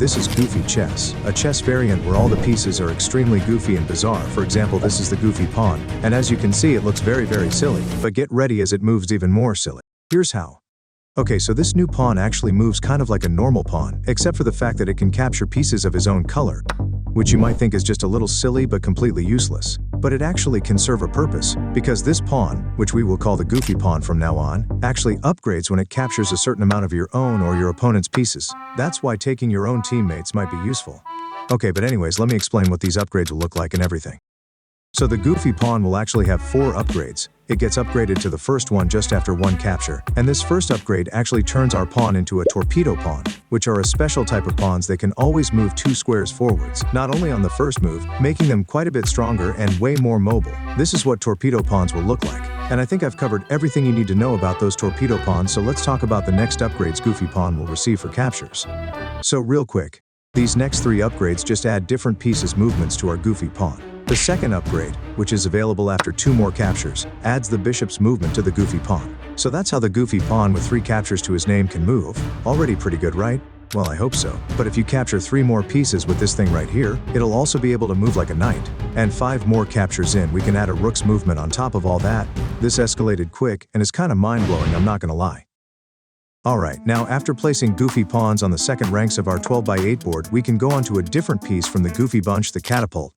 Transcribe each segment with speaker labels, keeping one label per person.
Speaker 1: This is Goofy Chess, a chess variant where all the pieces are extremely goofy and bizarre. For example, this is the Goofy Pawn, and as you can see it looks very silly, but get ready as it moves even more silly. Here's how. Okay, so this new pawn actually moves kind of like a normal pawn, except for the fact that it can capture pieces of his own color, which you might think is just a little silly but completely useless. But it actually can serve a purpose, because this pawn, which we will call the Goofy Pawn from now on, actually upgrades when it captures a certain amount of your own or your opponent's pieces. That's why taking your own teammates might be useful. Okay, but anyways, let me explain what these upgrades will look like and everything. So the Goofy Pawn will actually have 4 upgrades. It gets upgraded to the first one just after 1 capture, and this first upgrade actually turns our pawn into a Torpedo Pawn, which are a special type of pawns that can always move 2 squares forwards, not only on the first move, making them quite a bit stronger and way more mobile. This is what Torpedo Pawns will look like, and I think I've covered everything you need to know about those Torpedo Pawns, so let's talk about the next upgrades Goofy Pawn will receive for captures. So real quick, these next 3 upgrades just add different pieces movements to our Goofy Pawn. The second upgrade, which is available after 2 more captures, adds the bishop's movement to the Goofy Pawn. So that's how the Goofy Pawn with 3 captures to his name can move. Already pretty good, right? Well, I hope so. But if you capture 3 more pieces with this thing right here, it'll also be able to move like a knight. And 5 more captures in, we can add a rook's movement on top of all that. This escalated quick and is kind of mind-blowing, I'm not gonna lie. Alright, now after placing Goofy Pawns on the second ranks of our 12x8 board, we can go on to a different piece from the Goofy bunch, the Catapult.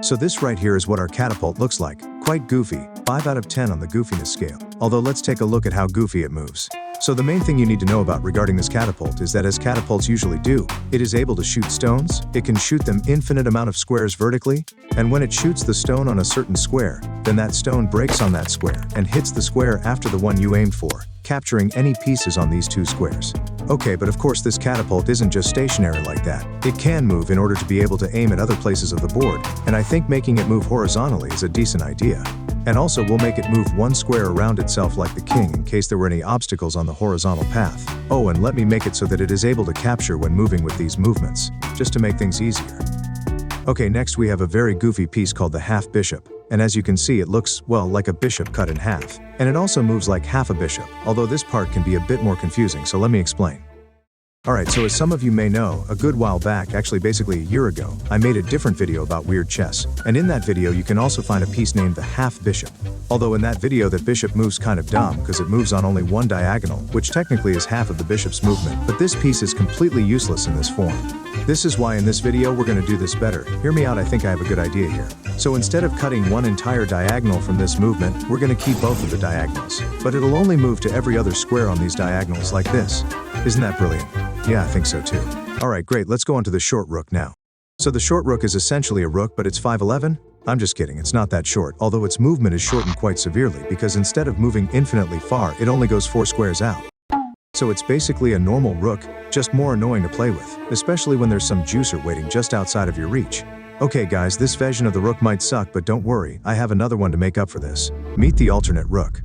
Speaker 1: So this right here is what our Catapult looks like. Quite goofy, 5 out of 10 on the goofiness scale. Although let's take a look at how goofy it moves. So the main thing you need to know about regarding this Catapult is that, as Catapults usually do, it is able to shoot stones, it can shoot them infinite amount of squares vertically, and when it shoots the stone on a certain square, then that stone breaks on that square and hits the square after the one you aimed for, capturing any pieces on these 2 squares. Okay, but of course this Catapult isn't just stationary like that. It can move in order to be able to aim at other places of the board, and I think making it move horizontally is a decent idea. And also we'll make it move 1 square around itself like the king in case there were any obstacles on the horizontal path. Oh, and let me make it so that it is able to capture when moving with these movements, just to make things easier. Okay, next we have a very goofy piece called the half bishop. And as you can see, it looks, well, like a bishop cut in half. And it also moves like half a bishop, although this part can be a bit more confusing, so let me explain. Alright, so as some of you may know, a good while back, actually basically a year ago, I made a different video about weird chess. And in that video you can also find a piece named the half bishop. Although in that video that bishop moves kind of dumb because it moves on only 1 diagonal, which technically is half of the bishop's movement, but this piece is completely useless in this form. This is why in this video we're going to do this better. Hear me out, I think I have a good idea here. So instead of cutting 1 entire diagonal from this movement, we're going to keep both of the diagonals. But it'll only move to every other square on these diagonals like this. Isn't that brilliant? Yeah, I think so too. Alright, great, let's go on to the short rook now. So the short rook is essentially a rook, but it's 5'11"? I'm just kidding, it's not that short, although its movement is shortened quite severely because instead of moving infinitely far, it only goes 4 squares out. So it's basically a normal rook, just more annoying to play with, especially when there's some juicer waiting just outside of your reach. Okay guys, this version of the rook might suck, but don't worry, I have another one to make up for this. Meet the alternate rook.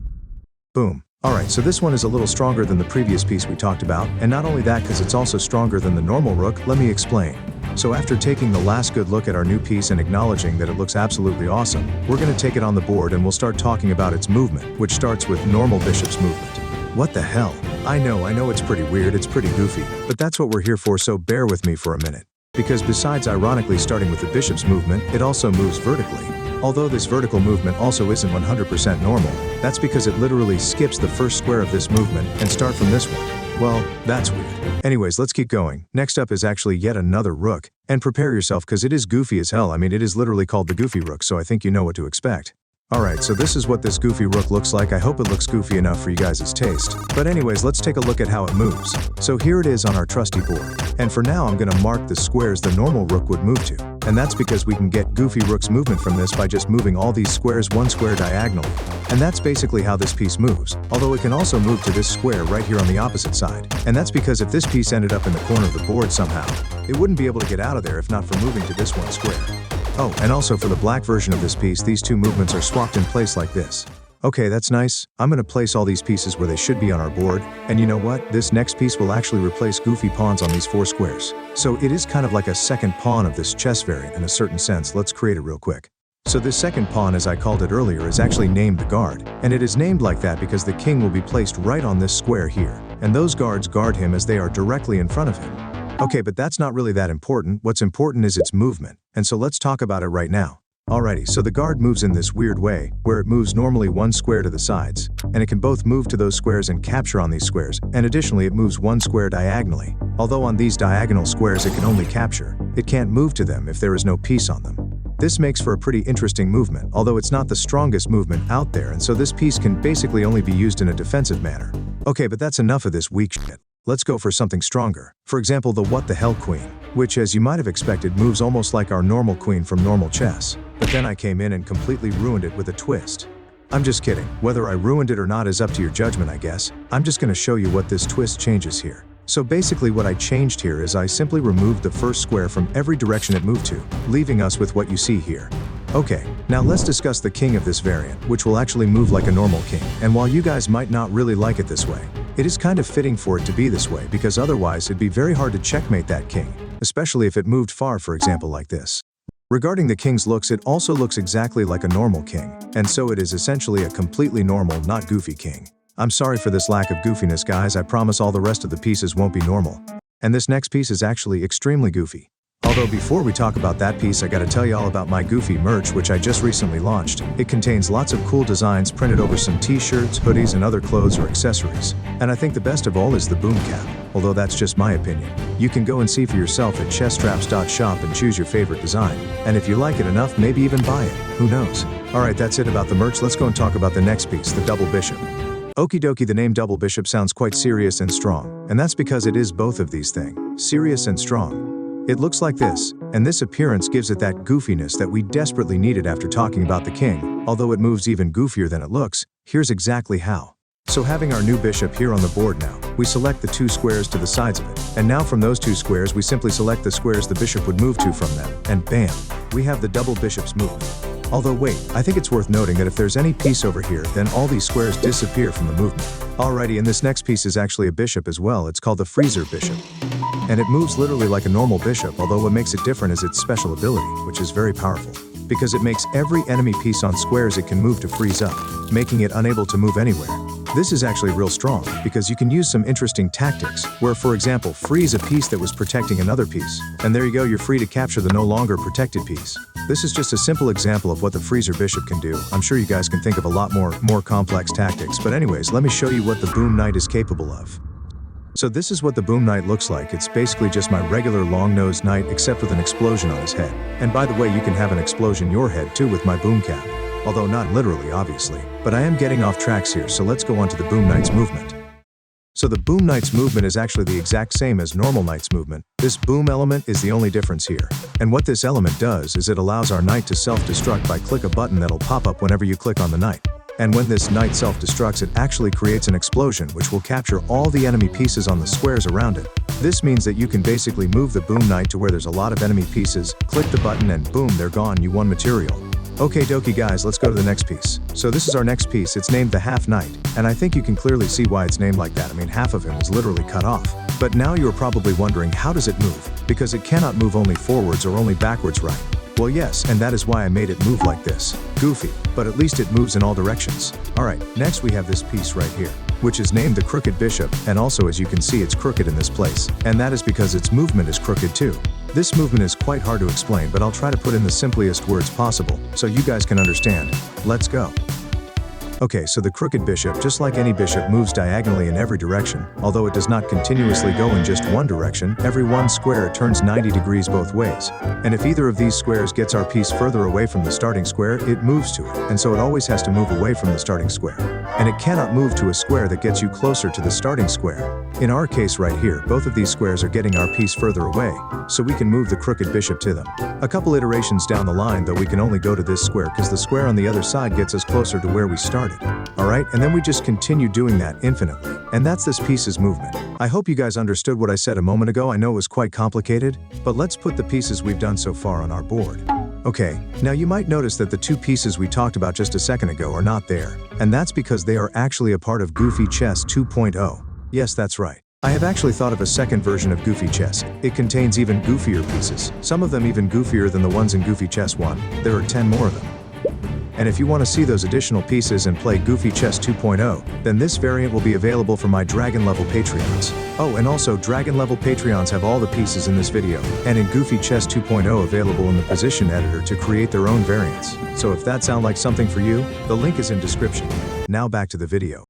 Speaker 1: Boom. Alright, so this one is a little stronger than the previous piece we talked about, and not only that, because it's also stronger than the normal rook, let me explain. So after taking the last good look at our new piece and acknowledging that it looks absolutely awesome, we're going to take it on the board and we'll start talking about its movement, which starts with normal bishop's movement. What the hell? I know it's pretty weird, it's pretty goofy, but that's what we're here for, so bear with me for a minute. Because besides ironically starting with the bishop's movement, it also moves vertically. Although this vertical movement also isn't 100% normal, that's because it literally skips the first square of this movement and start from this one. Well, that's weird. Anyways, let's keep going. Next up is actually yet another rook, and prepare yourself because it is goofy as hell. I mean, it is literally called the Goofy Rook, so I think you know what to expect. Alright, so this is what this Goofy Rook looks like. I hope it looks goofy enough for you guys' taste. But anyways, let's take a look at how it moves. So here it is on our trusty board. And for now, I'm gonna mark the squares the normal rook would move to. And that's because we can get Goofy Rook's movement from this by just moving all these squares 1 square diagonally. And that's basically how this piece moves, although it can also move to this square right here on the opposite side. And that's because if this piece ended up in the corner of the board somehow, it wouldn't be able to get out of there if not for moving to this 1 square. Oh, and also for the black version of this piece, these 2 movements are swapped in place like this. Okay, that's nice. I'm gonna place all these pieces where they should be on our board, and you know what? This next piece will actually replace Goofy pawns on these 4 squares. So it is kind of like a second pawn of this chess variant in a certain sense. Let's create it real quick. So this second pawn, as I called it earlier, is actually named the guard, and it is named like that because the king will be placed right on this square here, and those guards guard him as they are directly in front of him. Okay, but that's not really that important. What's important is its movement, and so let's talk about it right now. Alrighty, so the guard moves in this weird way, where it moves normally one square to the sides, and it can both move to those squares and capture on these squares, and additionally it moves one square diagonally. Although on these diagonal squares it can only capture, it can't move to them if there is no piece on them. This makes for a pretty interesting movement, although it's not the strongest movement out there, and so this piece can basically only be used in a defensive manner. Okay, but that's enough of this weak shit. Let's go for something stronger. For example, the what the hell queen, which as you might have expected moves almost like our normal queen from normal chess. But then I came in and completely ruined it with a twist. I'm just kidding. Whether I ruined it or not is up to your judgment, I guess. I'm just gonna show you what this twist changes here. So basically what I changed here is I simply removed the first square from every direction it moved to, leaving us with what you see here. Okay, now let's discuss the king of this variant, which will actually move like a normal king. And while you guys might not really like it this way, it is kind of fitting for it to be this way because otherwise it'd be very hard to checkmate that king, especially if it moved far, for example, like this. Regarding the king's looks, it also looks exactly like a normal king, and so it is essentially a completely normal, not goofy king. I'm sorry for this lack of goofiness, guys. I promise all the rest of the pieces won't be normal. And this next piece is actually extremely goofy. Although before we talk about that piece, I gotta tell you all about my Goofy merch, which I just recently launched. It contains lots of cool designs printed over some t-shirts, hoodies, and other clothes or accessories. And I think the best of all is the boom cap, although that's just my opinion. You can go and see for yourself at chessstraps.shop and choose your favorite design. And if you like it enough, maybe even buy it. Who knows? Alright, that's it about the merch. Let's go and talk about the next piece, the double bishop. Okie dokie, the name double bishop sounds quite serious and strong, and that's because it is both of these things, serious and strong. It looks like this, and this appearance gives it that goofiness that we desperately needed after talking about the king. Although it moves even goofier than it looks, here's exactly how. So having our new bishop here on the board now, we select the two squares to the sides of it, and now from those two squares we simply select the squares the bishop would move to from them, and bam, we have the double bishop's movement. Although wait, I think it's worth noting that if there's any piece over here, then all these squares disappear from the movement. Alrighty, and this next piece is actually a bishop as well. It's called the freezer bishop. And it moves literally like a normal bishop, although what makes it different is its special ability, which is very powerful. Because it makes every enemy piece on squares it can move to freeze up, making it unable to move anywhere. This is actually real strong, because you can use some interesting tactics, where for example, freeze a piece that was protecting another piece, and there you go, you're free to capture the no longer protected piece. This is just a simple example of what the freezer bishop can do. I'm sure you guys can think of a lot more complex tactics, but anyways, let me show you what the boom knight is capable of. So this is what the boom knight looks like. It's basically just my regular long-nosed knight except with an explosion on his head. And by the way, you can have an explosion your head too with my boom cap. Although not literally, obviously. But I am getting off tracks here, so let's go on to the boom knight's movement. So the boom knight's movement is actually the exact same as normal knight's movement. This boom element is the only difference here. And what this element does is it allows our knight to self-destruct by click a button that'll pop up whenever you click on the knight. And when this knight self-destructs, it actually creates an explosion which will capture all the enemy pieces on the squares around it. This means that you can basically move the boom knight to where there's a lot of enemy pieces, click the button and boom, they're gone, you won material. Okay dokie guys, let's go to the next piece. So this is our next piece. It's named the half knight, and I think you can clearly see why it's named like that. I mean, half of him is literally cut off. But now you're probably wondering, how does it move? Because it cannot move only forwards or only backwards, right? Well yes, and that is why I made it move like this. Goofy, but at least it moves in all directions. Alright, next we have this piece right here, which is named the crooked bishop, and also as you can see it's crooked in this place, and that is because its movement is crooked too. This movement is quite hard to explain, but I'll try to put in the simplest words possible, so you guys can understand. Let's go. Okay, so the crooked bishop, just like any bishop, moves diagonally in every direction. Although it does not continuously go in just one direction, every one square it turns 90 degrees both ways. And if either of these squares gets our piece further away from the starting square, it moves to it, and so it always has to move away from the starting square. And it cannot move to a square that gets you closer to the starting square. In our case right here, both of these squares are getting our piece further away, so we can move the crooked bishop to them. A couple iterations down the line though, we can only go to this square because the square on the other side gets us closer to where we started. Alright, and then we just continue doing that infinitely. And that's this piece's movement. I hope you guys understood what I said a moment ago. I know it was quite complicated, but let's put the pieces we've done so far on our board. Okay, now you might notice that the two pieces we talked about just a second ago are not there, and that's because they are actually a part of Goofy Chess 2.0. Yes, that's right. I have actually thought of a second version of Goofy Chess. It contains even goofier pieces, some of them even goofier than the ones in Goofy Chess 1. There are 10 more of them. And if you want to see those additional pieces and play Goofy Chess 2.0, then this variant will be available for my Dragon level Patreons. Oh, and also Dragon level Patreons have all the pieces in this video, and in Goofy Chess 2.0 available in the position editor to create their own variants. So if that sounds like something for you, the link is in description. Now back to the video.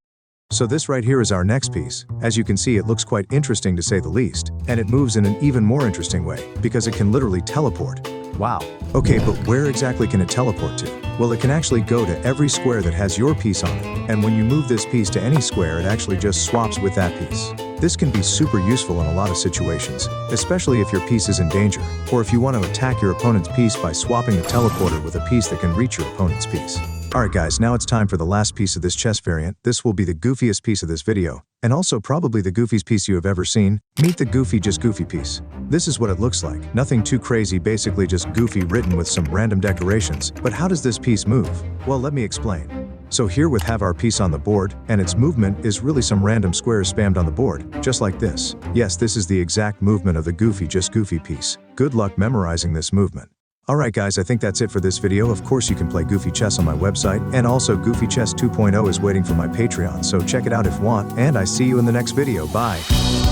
Speaker 1: So this right here is our next piece. As you can see, it looks quite interesting to say the least, and it moves in an even more interesting way, because it can literally teleport. Wow. Okay, but where exactly can it teleport to? Well, it can actually go to every square that has your piece on it, and when you move this piece to any square, it actually just swaps with that piece. This can be super useful in a lot of situations, especially if your piece is in danger, or if you want to attack your opponent's piece by swapping the teleporter with a piece that can reach your opponent's piece. Alright guys, now it's time for the last piece of this chess variant. This will be the goofiest piece of this video, and also probably the goofiest piece you have ever seen. Meet the Goofy Just Goofy piece. This is what it looks like. Nothing too crazy, basically just goofy written with some random decorations. But how does this piece move? Well, let me explain. So here we have our piece on the board, and its movement is really some random squares spammed on the board, just like this. Yes, this is the exact movement of the Goofy Just Goofy piece. Good luck memorizing this movement. Alright guys, I think that's it for this video. Of course you can play Goofy Chess on my website, and also Goofy Chess 2.0 is waiting for my Patreon, so check it out if you want, and I see you in the next video. Bye!